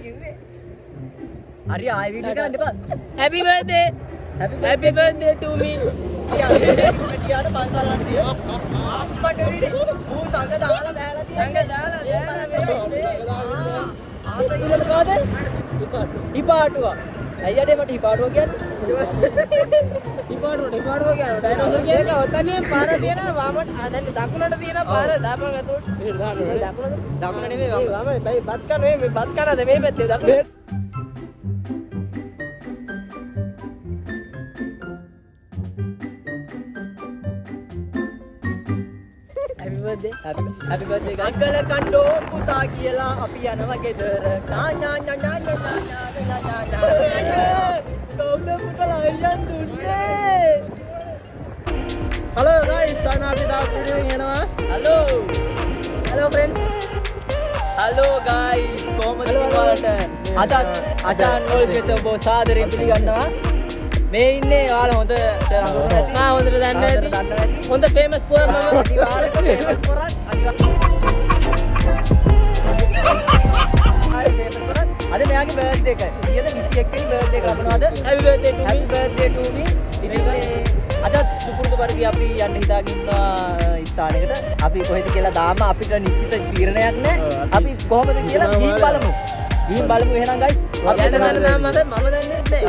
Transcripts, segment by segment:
කිව්වේ. හරි ආයෙ වීඩියෝ කරන්න එපා. Happy birthday. Happy birthday to me. ටියාට පන්සල්ලක් තියෙනවා. අප්පට විරි. ඌ සංග දාලා බෑලා තියෙන්නේ. සංග දාලා බෑලා. ආපේ ඉන්න මොකද? හිපාටුවා. අයියට මට හිපාටුවා කියන්නේ. හිපාටුවා කියන්නේ ඩයිනෝසර් කියන්නේ ඔතනින් පාර තියෙනවා වමට දැන් දකුණට තියෙන පාර දාපන් ඇතුළට. දකුණ නෙමෙයි වම. වම බයි බත් කන මේ බත් කනද මේ පැත්තේ දකුණ. Happy birthday guys. අගල කණ්ඩෝ පුතා කියලා අපි යනවා ගෙදර. කවුද පුතලා අයියන් දුන්නේ? Hello guys, අපි තාම වීඩියෝ යනවා. Hello friends. Hello guys. කොහමද ඉන්නවලට? අද අශාන් වල්ගෙත ඔබ සාදරයෙන් පිළිගන්නවා. මේ ඉන්නේ ඔයාලා හොඳට හඳුනන ඇති. හොඳට දන්න ඇති. හොඳ ෆේමස් පොරක් මම අනිවාර්යයෙන්ම ෆේමස් පොරක් අද මෙයාගේ බර්ත්ඩේ එක. 21 වෙනි බර්ත්ඩේ එක අපනවාද? Happy birthday to me. Happy birthday to me. ඉතින් අද සුපුරුදු පරිදි අපි යන්න හිතාගෙන ඉන්න ස්ථානයකට. අපි කොහෙද කියලා දාම අපිට නිශ්චිත තීරණයක් නැහැ. අපි කොහොමද කියලා ගිහින් බලමු. එහෙනම් guys. අපි යන තැන නම් මම දන්නේ නැහැ.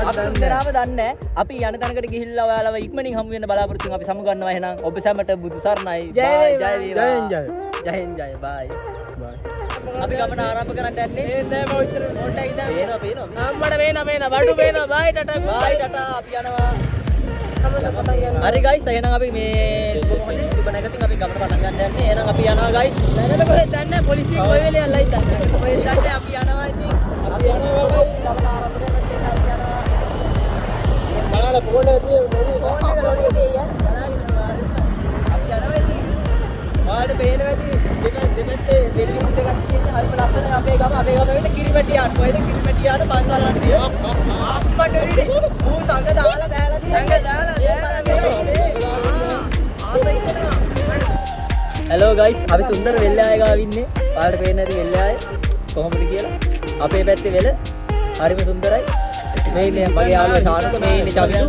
අපි දෙනාම දන්නේ නැහැ. අපි යන තැනකට ගිහිල්ලා ඔයාලව ඉක්මනින් හමු වෙන්න බලාපොරොත්තු වෙනවා. අපි සමු ගන්නවා එහෙනම්. ඔබ සැමට බුදු සරණයි. ජය බයි. අපි ගමන ආරම්භ කරන්න යන්නේ. නෑ මම උත්තර මොට්ටයි ඉඳන්. පේනවා. අම්මඩ වේන බඩු වේන බයි ටටා. බයි ටටා අපි යනවා. හරි guys එහෙනම් අපි මේ සුබ නැගතින් අපි ගමන පටන් ගන්න යන්නේ. එහෙනම් අපි යනවා guys. නැගලා කොහෙද දන්නේ පොලිසිය කොයි වෙලේ යල්ලා ඉතින්. කොහෙද දන්නේ අපි යනවා ඉතින්. අපි යනවා guys. ගමන ආරම්භ කරන්න අපි යනවා. බලන්න පොඩේ තියෙන්නේ අපි යනවා ඉතින්. ඔයාලට පේනවා ඉතින් දෙපැත්තේ දෙල්ලි මුත් එකක් තියෙන හරිම ලස්සනයි අපේ ගම වෙන්නේ කිරිමැටියාට. කොහෙද කිරිමැටියාට පන්සල්ලක් තියෙනවා. අප්පට විරි. ඌ සංග දාලා බෑලා Hello guys, අපි සුන්දර වෙල්ලාය ගාව ඉන්නේ. ඔයාලට පේන්නේ නැති වෙල්ලාය කොහොමද කියලා. අපේ පැත්තේ වෙල හරිම සුන්දරයි. මේ ඉන්නේ මගේ යාළුවා ශානුක, මේ ඉන්නේ චවිදු.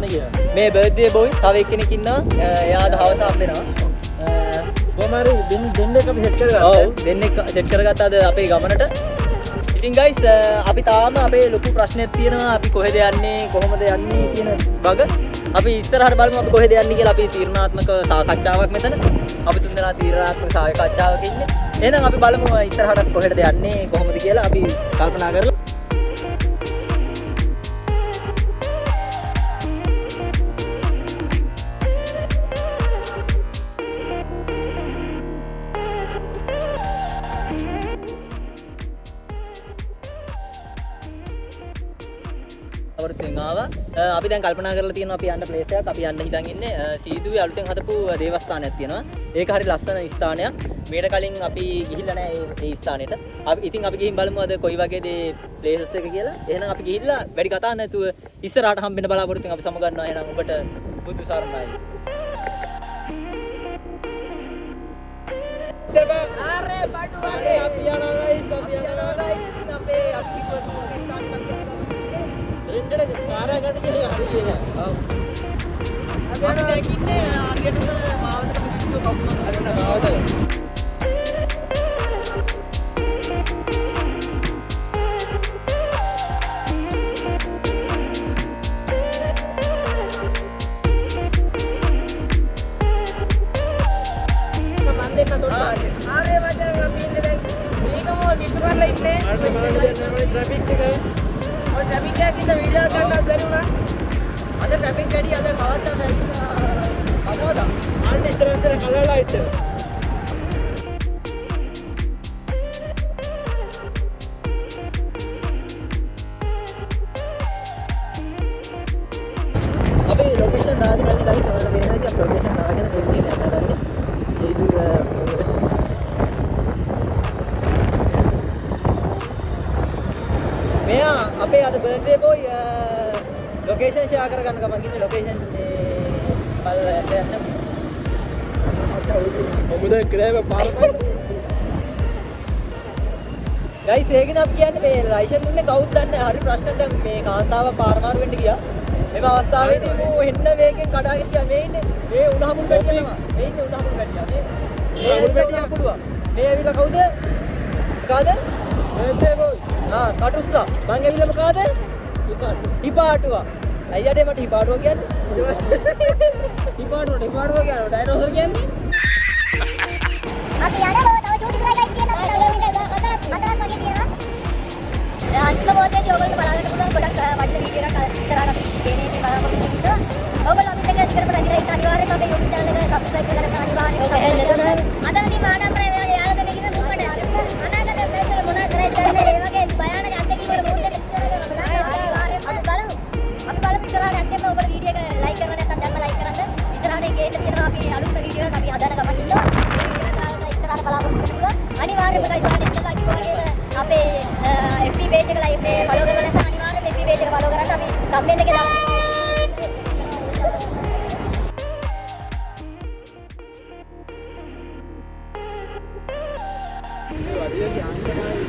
මේ බර්ත්ඩේ බොයි තව එක්කෙනෙක් ඉන්නවා. එයා දවස් හම්බෙනවා. කොහමරි දෙන්න එක අපි සෙට් කරගත්තා. ඔව් දෙන්නෙක් සෙට් කරගත්තා අද අපේ ගමනට. ඉතින් guys අපි තාම අපේ ලොකු ප්‍රශ්නයක් තියෙනවා. අපි කොහෙද යන්නේ කොහොමද යන්නේ කියන වග අපි ඉස්සරහට බලමු අපි කොහෙද යන්නේ කියලා. අපි තීරණාත්මක සාකච්ඡාවක් මෙතන. අපි තුන්දෙනා තීරණාත්මක සාකච්ඡාවක ඉන්නේ. එහෙනම් අපි බලමු ඉස්සරහට කොහෙද යන්නේ කොහොමද කියලා අපි කල්පනා කරලා. අපි දැන් කල්පනා කරලා තියෙනවා අපි යන්න ප්ලේස් එකක්. අපි යන්න හිතන් ඉන්නේ සීදුවේ අලුතෙන් හදපු දේවස්ථානයක් තියෙනවා. ඒක හරි ලස්සන ස්ථානයක්. මීට කලින් අපි ගිහිල්ලා නැහැ ඒ ස්ථානෙට. ඉතින් අපි ගිහින් බලමු අද කොයි වගේද ප්ලේසස් එක කියලා. එහෙනම් අපි ගිහිල්ලා වැඩි කතා නැතුව ඉස්සරහට හම්බෙන්න බලාපොරොත්තු වෙන අපි සමු ගන්නවා. එහෙනම් ඔබට බුදු සරණයි. ආරේ බඩුවනේ අපි යනවා guys. ඉතින් අපේ අපි රෙන්ඩට කාරය ගන්න කියලා හරියන්නේ නැහැ. ඔව්. අපි දැන් ඉන්නේ හරියටම මාවතට පිටිය කවුරුත් හරියට මාවතට. මම දෙන්න තොට. ආරේ වචන අපි ඉන්නේ දැන් මේකම කිට්ටු කරලා ඉන්නේ. අර මම කියන්නේ ට්‍රැෆික් එක. ट्रैफिक क्या कितना वीडियो करना बेलूना अदर ट्रैफिक गाड़ी अदर कवता था कवता आंटे इधर कलर लाइट अबे लोकेशन दाගෙන යන්නේ guys ඔයාලට වෙනවා ඉතින් අපි ලොකේෂන් දාගෙන එන්නේ යන්න ගන්නේ සීදු මෙයා අපේ අද බර්ත්ඩේ බොයි ලොකේෂන් ෂෙයා කරගන්න ගමන් ඉන්නේ ලොකේෂන් බලලා යන්න මොකද ක්‍රෑම පාරක් ගයිස් ඒකනේ අපි කියන්නේ මේ ලයිසන් දුන්නේ කවුද දන්නේ නැහැ. හරි ප්‍රශ්නයක්. දැන් මේ කාන්තාව පාර මාරු වෙන්න ගියා. එම අවස්ථාවේදී මූ හෙන්න වේගෙන් කඩාගෙන ගියා. මේ ඉන්නේ මේ උණහමුළු පැටියා තමයි. මේ ඉන්නේ උණහමුළු පැටියා. මේ උණහමුළු පැටියා පුළුවන්. මේ ඇවිල්ලා කවුද? මොකද? මේ බෝයි. කටුස්සා. මං ඇවිල්ලා මොකද? හිපාටුවා. අයියට මට හිපාටුවා කියන්නේ. හිපාටුවට කියන්නේ ඩයිනෝසර් කියන්නේ. අපි යනවා තව චූටි කරලා ගයිස් කියනවා කිලෝමීටර් හතරක් වගේ තියෙනවා. අන්තිම මොහොතේදී ඔයගොල්ලෝ බලන්න පුළුවන් ගොඩක් වටින වීඩියෝ එකක් ඉස්සරහට අපි ගෙනේ බලාපොරොත්තු වෙනවා. ඔයගොල්ලෝ අපිත් එක්ක කරපු රැකිලා අනිවාර්යයෙන් අපේ YouTube channel එක subscribe කරගන්න අනිවාර්යයෙන්. අදවදී මානම් ප්‍රේ වගේ යාළුවෝ දෙන්න කියන මුම්මඩ අනාගත දෙයක් මොනවා කරයිද දන්නේ ඒ වගේ භයානක අත්දැකීම් වල මොහොතේ විදියට අනිවාර්යයෙන් අපි බලමු. අපි බලමු ඉස්සරහට ඇත්තටම ඔයගොල්ලෝ වීඩියෝ එක like කරලා නැත්නම් දැම්ම like කරන්න. ඉස්සරහට ගේන්න තියෙනවා අපි අලුත් වීඩියෝ එකක් අපි හදන ගමන් ඉන්නවා. බලාපොරොත්තු වෙනවා. අනිවාර්යයෙන්ම guys ඔයාලා ඉස්සෙල්ලා කිව්වා වගේම අපේ FB page එක live මේ follow කරලා නැත්නම් අනිවාර්යයෙන්ම FB page එක follow කරන්න අපි thumbnail එකේ දාලා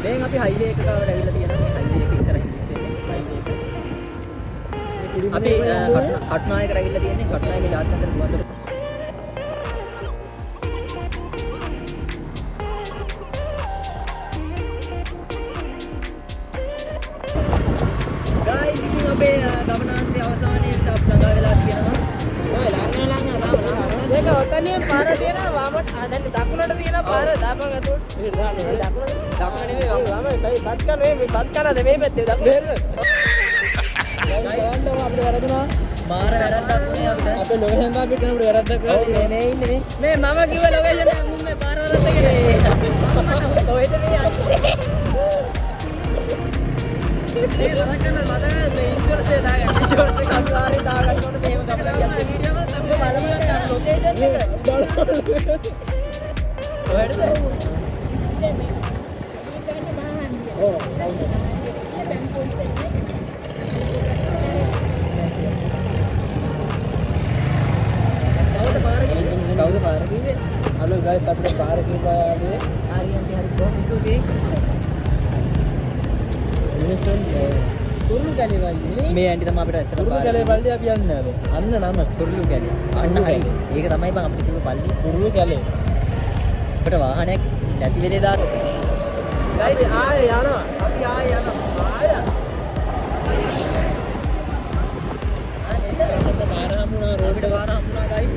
දැන් අපි highway එක ගාවට ඇවිල්ලා තියෙනවා. මේ highway එක ඉස්සරහින් ඉස්සෙන්නේ highway එක. අපි කටුනායකට ඇවිල්ලා තියෙන්නේ. කටුනායකේ ජාත්‍යන්තර ගුවන්තොට අපේ ගමනාන්තයේ අවසානයේට අපි ළඟා වෙලා තියෙනවා. ඔය ළඟන තාම. ඒක ඔතනින් පාර තියෙනවා වාමට දැන් දකුණට තියෙන පාර දාපන් අතට. දකුණ නෙමෙයි වම මේ බත් කන මේ බත් කනද මේ පැත්තේ දකුණ. ගයිස් බලන්න අපිට වැරදුනා. මාර වැරද්දක් නේ අපිට. අපේ ලොකේෂන් දාපු කෙනෙකුට වැරද්දක් කරලා. ඔව් මේ ඉන්නේ මේ මම කිව්ව ලොකේෂන් එක මුන් මේ පාර වලත් එක. කොහෙද මේ යන්නේ? මේ රදකන්න මම මේ ඉන්ෂුරන්ස් එක දාගන්න. ඉන්ෂුරන්ස් එක අනිවාර්යයෙන් දාගන්න ඕනේ මෙහෙම ගමනක් යද්දී. වීඩියෝ කරලා තමයි බලමු ලොකේෂන් එක. කොහෙද? ඔව්. කවුද පාර කිව්වේ? හලෝ ගයිස් අපිට පාර කිව්වානේ. හරියට හරි කොහොමද කිව්වේ? කුරුළු කැලේ වල්ලි. මේ ඇන්ටි තමයි අපිට ඇත්තට කුරුළු කැලේ පල්ලි අපි යන්නේ ආවේ. අන්න නම කුරුළු කැලේ. අන්න හරි. ඒක තමයි බං අපිට කිව්ව පල්ලි. කුරුළු කැලේ. අපිට වාහනයක් නැති වෙලේ දාන්න. ගයිස් ආයේ යනවා. අපි ආයේ යනවා. ආයේ යනවා. පාර හම්බුණා අපිට වාර හම්බුණා ගයිස්.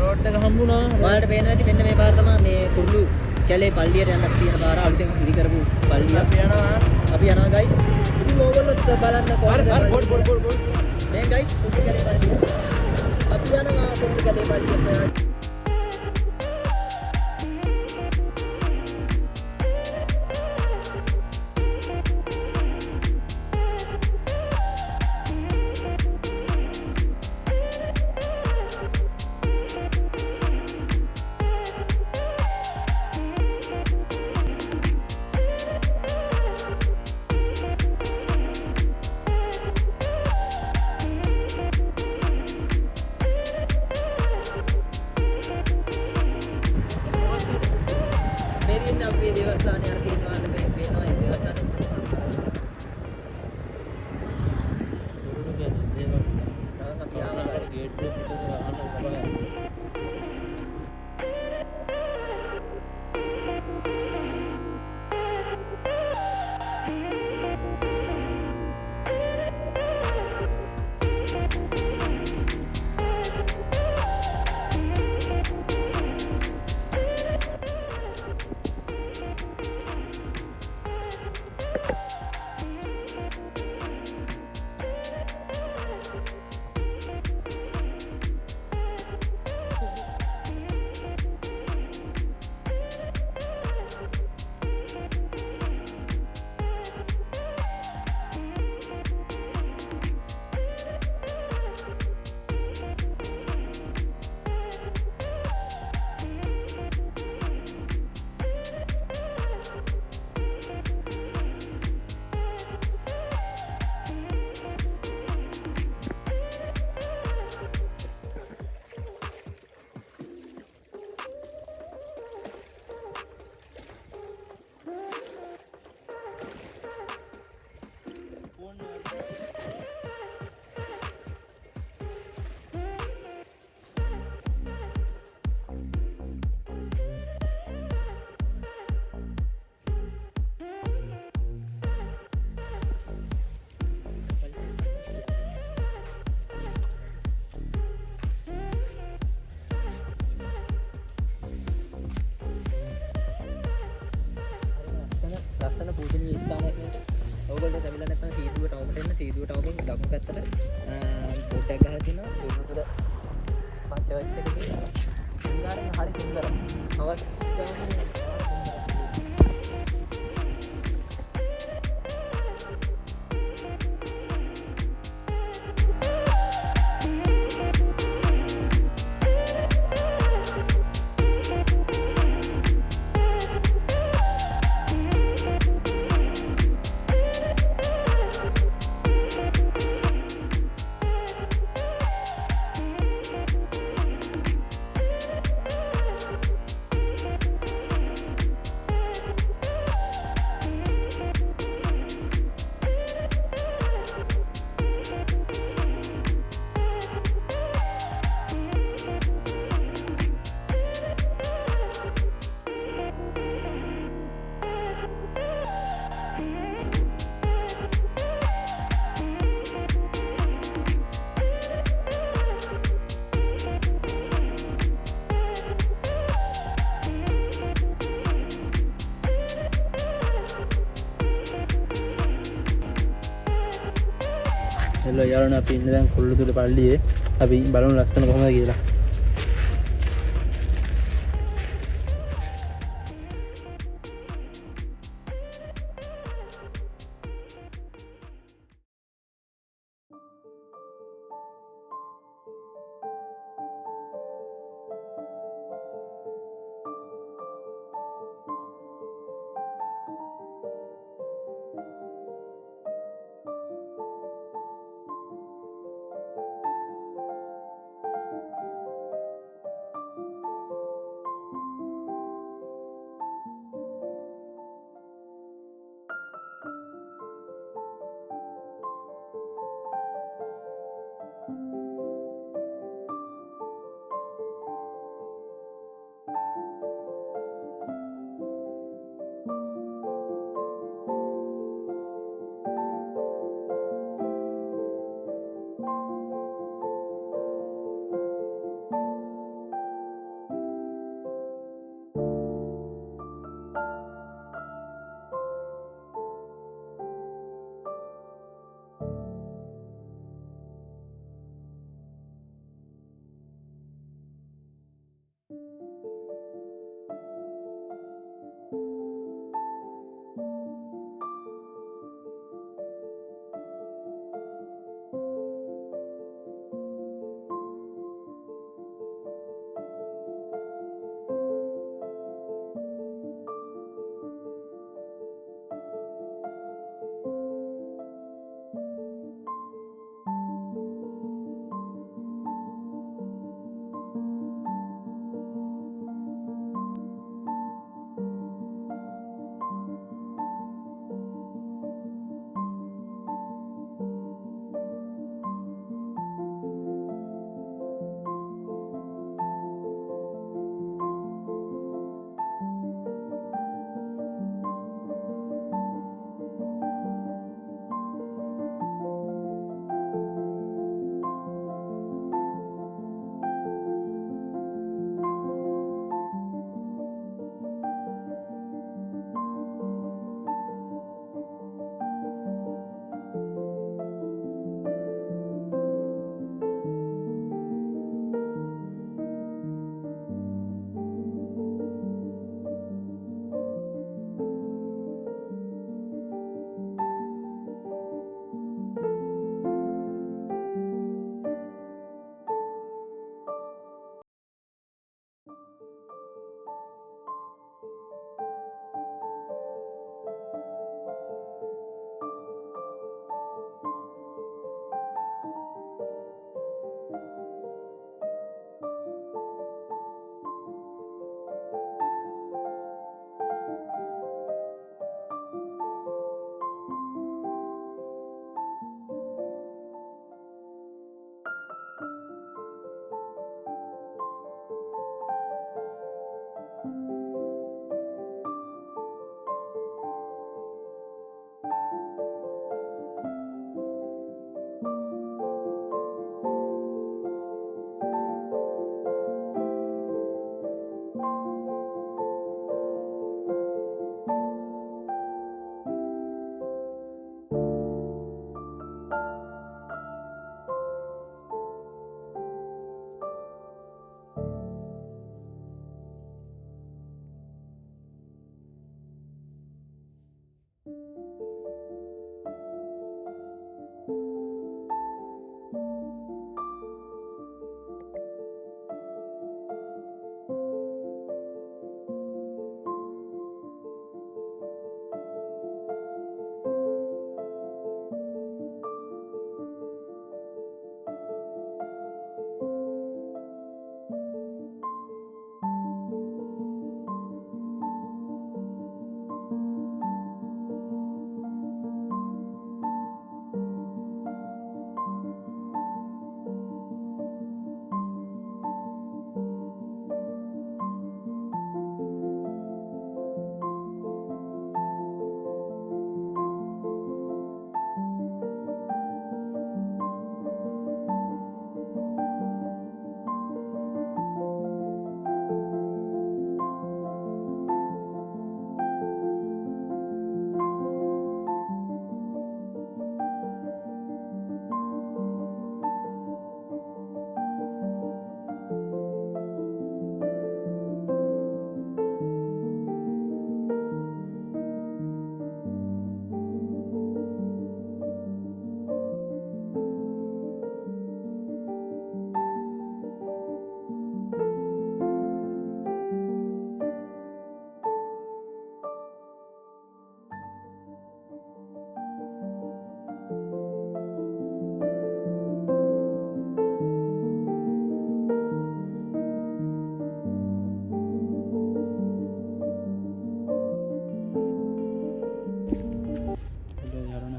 රෝඩ් එක හම්බුණා. ඔයාලට පේනවා ඇති මෙන්න මේ පාර තමයි මේ කුරුළු කැලේ පල්ලියට යන්නත් තියෙන පාර අලුතෙන් ඉදි කරපු පල්ලිය. අපි යනවා ගයිස්. ඉතින් ඕගොල්ලොත් බලන්න කොහොමද? මේ ගයිස් කුරුළු කැලේ පල්ලිය. අපි යනවා කුරුළු කැලේ පල්ලිය සොයන්න. ඕගොල්ලෝ කැවිලා නැත්නම් සීදුවට අවුට එන්න සීදුවට අවුෙන් දකුණු පැත්තට බෝට් එකක් ගහලා තිනවා දුර්නුපුර චර්ච් එකේ අනිවාර්යෙන් හරි සුන්දරයි. අවස්ථාවේ එල්ල යාළුවනේ අපි ඉන්නේ දැන් කොල්ලතුඩ පල්ලියේ. අපි බලමු ලස්සන කොහමද කියලා.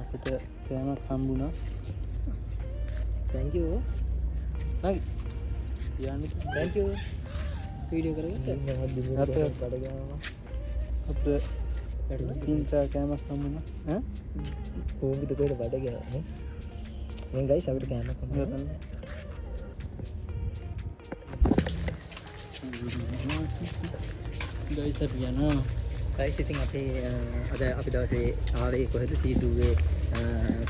අපිට කෑමක් හම්බුණා. thank you නගි යන්නේ thank you වීඩියෝ කරගත්තා අපිට තින්තා කෑමක් හම්බුණා. ඈ කොහොමද කොහෙද බඩ ගෑනේ මම ගයිස් අපිට කෑමක් හම්බුණා ගයිස් අපි යනවා. ගයිස් ඉතින් අපේ අද අපි දවසේ ආවේ කොහෙද සීදුවේ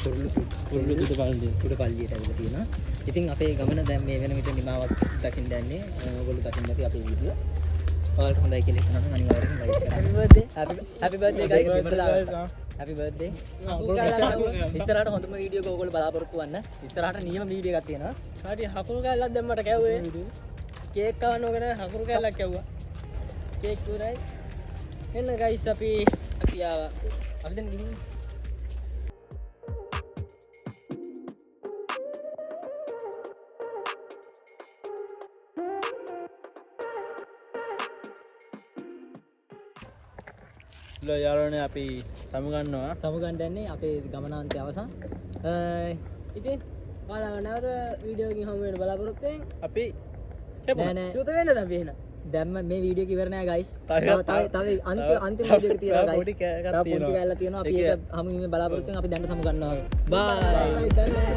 කුරුළුතුඩ පල්ලිය. උඩ පල්ලියට ඇවිල්ලා තියෙනවා. ඉතින් අපේ ගමන දැන් මේ වෙන විට නිමාවක් දකින්න යන්නේ. ඔයගොල්ලෝ දකින්න ඇති අපේ වීඩියෝ. ඔයාලට හොඳයි කියලා හිතනවා නම් අනිවාර්යෙන් ලයික් කරන්න. happy birthday guys. happy birthday. ඉස්සරහට හොඳම වීඩියෝ එක ඔයගොල්ලෝ බලාපොරොත්තු වෙන්න. ඉස්සරහට නියම වීඩියෝ එකක් තියෙනවා. හරි හකුරු කෑල්ලක් දැම්මට කැව්වේ කේක් කවන්න ඕක නෑ හකුරු කෑල්ලක් කැව්වා කේක් ඉවරයි එන්න ගයිස් අපි ආවා අපි දැන් ගිහින් යාළුවනේ අපි සමුගන්නවා. සමුගන්න යන්නේ අපේ ගමනාන්තය අවසන්. ඉතින් ඔයාලා නැවත වීඩියෝ එකකින් හමු වෙන බලාපොරොත්තු වෙන අපි නෑ නෑ චූත වෙන්නද අපි එහෙනම් දැම්ම මේ වීඩියෝ එක ඉවර නෑ ගයිස්. තව අන්තිම වීඩියෝ එක තියෙනවා පොඩි ගයිස්. කෑල්ලක් තව පොඩි තියෙනවා. කෑල්ලක් තියෙනවා. අපි ඒක හමු වීමේ බලාපොරොත්තු වෙන අපි දැන් සමු ගන්නවා. බයි. දන්නේ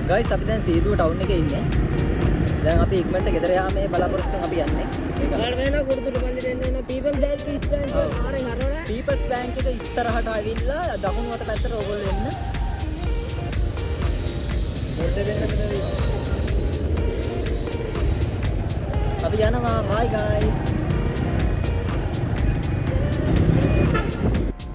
ගයිස් අපි දැන් සීදුව ටවුන් එකේ ඉන්නේ. දැන් අපි ඉක්මනට ගෙදර යාමේ බලාපොරොත්තුෙන් අපි යන්නේ. ඔයාලා වෙන කුරුතුඩු පල්ලියට එන්න එන පීපල්ස් බෑන්ක් ඉස්සරහින් ආරෙන් හරවලා පීපල්ස් බැංක් එක ඉස්සරහට ආවිල්ලා දකුණු අත පැත්තට ඕගොල්ලෝ එන්න. අපි යනවා. bye guys.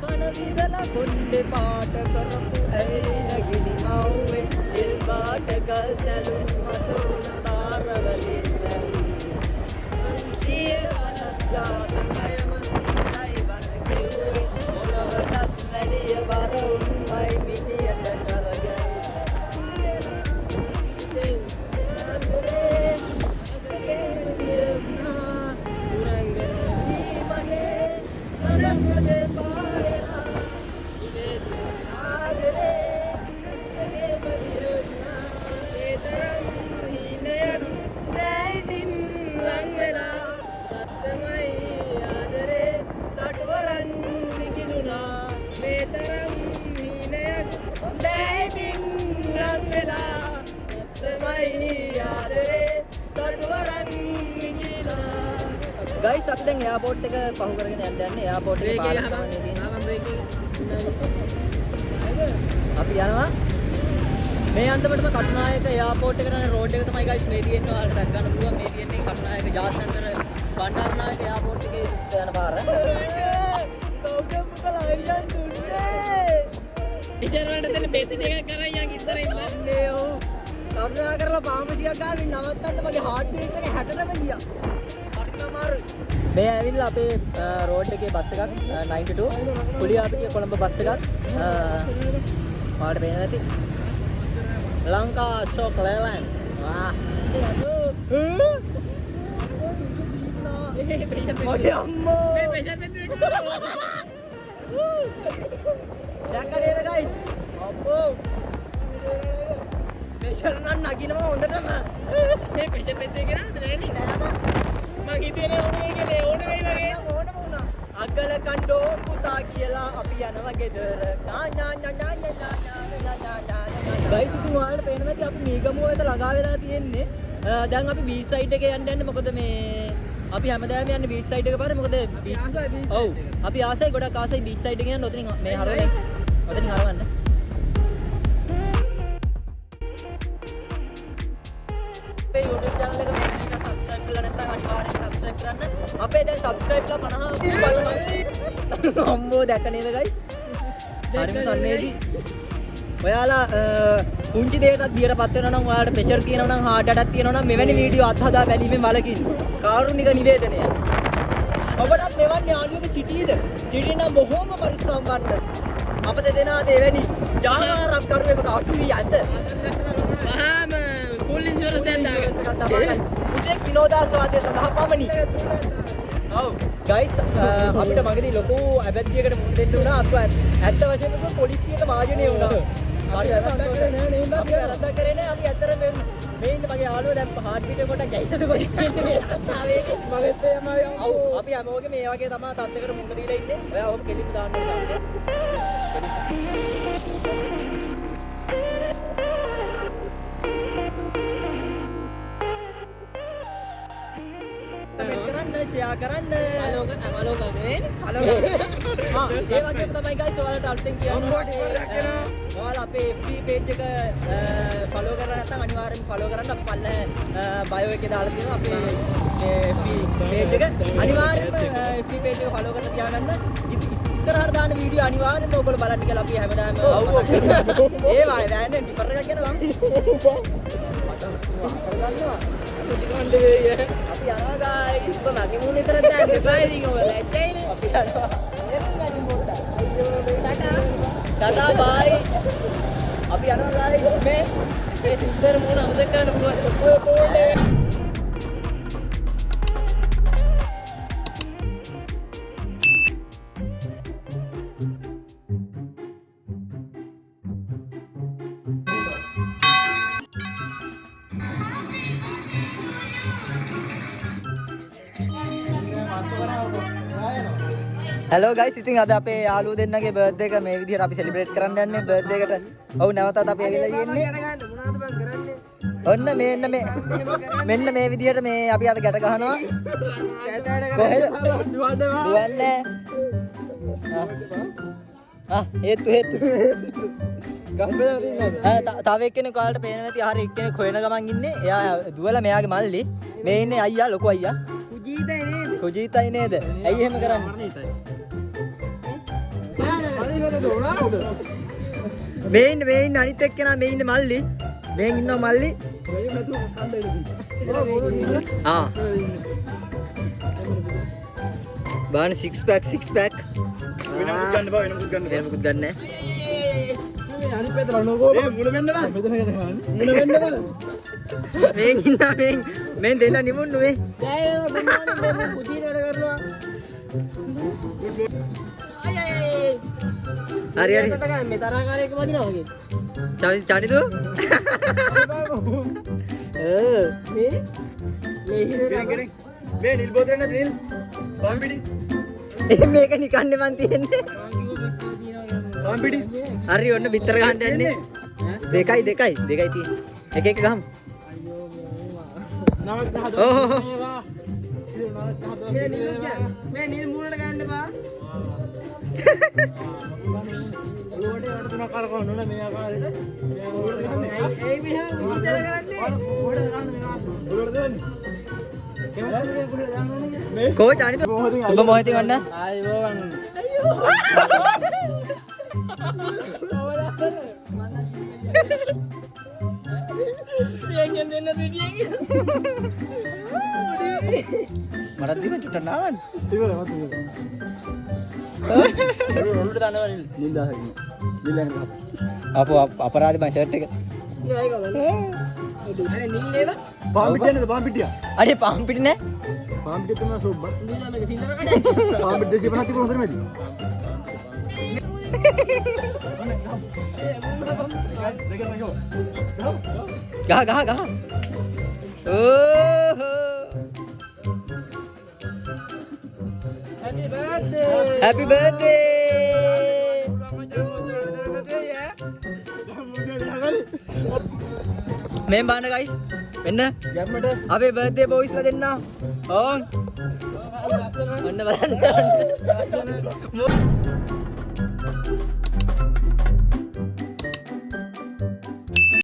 කන විදලා කොණ්ඩේ පාට කරපු ඇලෙන ගිනි ආවේ එල් පාට ගල් දැලුම් මතෝන තාරවලින් අන්තිය අනස්ජාත කයම නයි බල කිව්වේ මොළවටත් වැඩිය බර උන්මයි පිටියට කරගෙන ඉතින් අන්තරේ ගයිස් අපි දැන් එයාපෝට් එක පහු කරගෙන යන්නේ එයාපෝට් එකේ පාලක සමනේ තියෙන අපි යනවා මේ අන්දමටම කටුනායක එයාපෝට් එකට යන රෝඩ් එක තමයි ගයිස් මේ තියෙන්නේ ඔයාලට දැක් ගන්න පුළුවන් මේ තියෙන්නේ කටුනායක ජාත්‍යන්තර බණ්ඩාරනායක එයාපෝට් එකේ යන පාර කවුද පුතලා අයියන් දුන්නේ ඉතින් දෙන්න බෙති දෙකක් කරන් යන් ඉස්සර ඉන්න අන්නේ ඔව් කරුණා කරලා පාමසියක් ගාවින් නවත්තන්න මගේ හાર્ට් බීට් එක 60ටම ගියා මේ ඇවිල්ලා අපේ රෝඩ් එකේ බස් එකක් 92 කුලියාපිටිය කොළඹ බස් එකක් ඔයාලට පේනවා ඇති ලංකා අශෝක් ලේලන්ඩ් වා මොඩි අම්මෝ මේ ප්‍රෙෂර් පෙත්තේ දැක්ක නේද ගයිස් අප්පෝ ප්‍රෙෂර් නම් නගිනවා හොඳටම මේ ප්‍රෙෂර් පෙත්තේ කරාද නෑනේ මං හිතුවේ ඕනේ කියලා ඕනේ වෙයි වගේ ඕනම වුණා අගල කණ්ඩෝ පුතා කියලා අපි යනවා ගෙදර ගයිස් ඉතින් ඔයාලට පේනවා ඇති අපි මීගමුව වෙත ළඟා වෙලා තියෙන්නේ දැන් අපි බීච් සයිඩ් එකේ යන්න මොකද මේ අපි හැමදාම යන්නේ බීච් සයිඩ් එක පාරේ මොකද බීච් ඔව් අපි ආසයි ගොඩක් ආසයි බීච් සයිඩ් එකේ යන්න ඔතනින් මේ හරවන්නේ ඔතනින් හරවන්න අපේ YouTube channel එක මේක subscribe කරලා නැත්නම් අනිවාර්යෙන් subscribe කරන්න. අපේ දැන් subscribe ලා 50 අම්මෝ දැක්ක නේද guys? හරිම සන්නේදී. ඔයාලා පුංචි දෙයකටත් බියරපත් වෙනවා නම් ඔයාලට ප්‍රෙෂර් තියෙනවා නම් heart attack තියෙනවා නම් මෙවැනි වීඩියෝ අත්හදා බැලීමෙන් වළකින්න. කාරුණික නිවේදනය. ඔබටත් මෙවන් යාළුවෙක් සිටීද? සිටී නම් බොහෝම පරිස්සම් වන්න. අප දෙදෙනා දෙවැනි ජාවාරම් කරුවෙකුට අසු වී ඇත. මහාම ෆුල් ඉන්ෂුරන්ස් එකක් දාගන්න. උදෙක් විනෝදාස්වාදය සඳහා පමණි. ඔව් ගයිස් අපිට මගදී ලොකු අබැද්දියකට මුහුණ දෙන්න වුණා. අප ඇත්ත වශයෙන්ම පොලිසියට මාජනය වුණා. අපි වැරද්දක් කරේ නෑ. අපි ඇත්තට මේ ඉන්න මගේ යාළුවා දැන් හાર્ට් බීට් එක කොට ගැහිනද කොට ඉන්නේ මේ රස්සාවේදී. මගෙත් එමය. ඔව් අපි හැමෝගෙම මේ වගේ තමයි තත්ත්වයකට මුහුණ දීලා ඉන්නේ. ඔයා ඔහොම කෙලින්ම දාන්න ඕනේ. ෂෙයා කරන්න අලෝක කරන්නේ ඒ වගේම තමයි guys ඔයාලට අලුතෙන් කියන්න ඔයාලා අපේ FB page එක follow කරලා නැත්නම් අනිවාර්යෙන්ම follow කරන්න. අපි පල්ලේ bio එකේ දාලා තියෙනවා අපේ මේ FB page එක. අනිවාර්යෙන්ම FB page එක follow කරලා තියාගන්න. ඉස්සරහට දාන වීඩියෝ අනිවාර්යෙන්ම ඔයගොල්ලෝ බලන්න කියලා අපි හැමදාම ඒ වායි වැන්නේ ඩිපර් එකක් යනවා. අපි යනවා guys. මගේ මූණ විතර දැන් දෙපා ඉතින් ඔය ලැජ්ජයිනේ. අපි යනවා. ටටා බයි. අපි යනවා guys. මේ සිද්දර මූණ අමතක කරන්න පුළුවන්. Hello guys, ඉතින් අද අපේ යාළුවෝ දෙන්නගේ බර්ත්ඩේ එක මේ විදිහට අපි සෙලිබ්‍රේට් කරන්න යන්නේ බර්ත්ඩේ එකට. ඔව් නැවතත් අපි ඇවිල්ලා තියෙන්නේ. ඔන්න මෙන්න මේ විදිහට මේ අපි අද ගැට ගහනවා. කොහෙද? දුවන්නේ. හේතු. තව එක්කෙනෙක් ඔයාලට පේනවා ඇති. හරිය එක්කෙනෙක් හොයන ගමන් ඉන්නේ. එයා දුවලා මෙයාගේ මල්ලි. මේ ඉන්නේ අයියා ලොකු අයියා. කුජීතයි නේද? ඇයි එහෙම කරන්නේ? මේ ඉන්න අනිත් එක්කෙනා මේ ඉන්නේ මල්ලි. මෙන් ඉන්නවා මල්ලි. බාන 6 pack වෙනමුත් ගන්න බා වෙනමුත් ගන්න නෑ. අනිත් පැත්තට රණෝකෝ මේ මුල වෙන්න බා. මෙතන ගන්න. මුල වෙන්න බා. මෙන් ඉන්නා මෙන් දෙන්න නිමුන්නු මේ. දැන් පුතී නඩ කරනවා. හරි මේ තරහකාරයෙක් වදිනවා වගේ. චනිදු මේ මේ නිල් බෝතලේ නැද නිල් බම්පිඩි මේක නිකන්නේ මන් තියෙන්නේ බම්පිඩි හරි ඔන්න බිත්තර ගහන්න යන්නේ දෙකයි තියෙන්නේ එක ගහමු මේ නිල් මූණට ගන්න බා ඔලුවට යට තුනක් කරකවන්න ඕන මේ ආකාරයට ඒ මෙහෙම විතර කරන්නේ ඔලුවට දාන්න මේ කෝච් අනිත් සුබ මොහොතින් ඔන්න ආයෝ යංගෙන් දෙන්න විදියක් මරත් දින චුට්ටක් නාවන්න ඉවර මත ඔලුවට දානවා නිල් දාහකින් නිල් යන අපෝ අපරාධ මම ෂර්ට් එක අනේ නිල් නේද පාම් පිටිය නේද පාම් පිටිය අනේ පාම් පිටි නෑ පාම් පිටිය තමයි සෝබ්බ නිල් මේක ෆිල්ලර කඩේ පාම් පිටිය 250 තිබුණ හොඳට මැදි ගහ ඕහෝ Happy birthday! මෙන් බාන්න guys. මෙන්න ගැම්මට අපේ birthday boys ලා දෙන්න. ඕන්. ඔන්න බලන්න.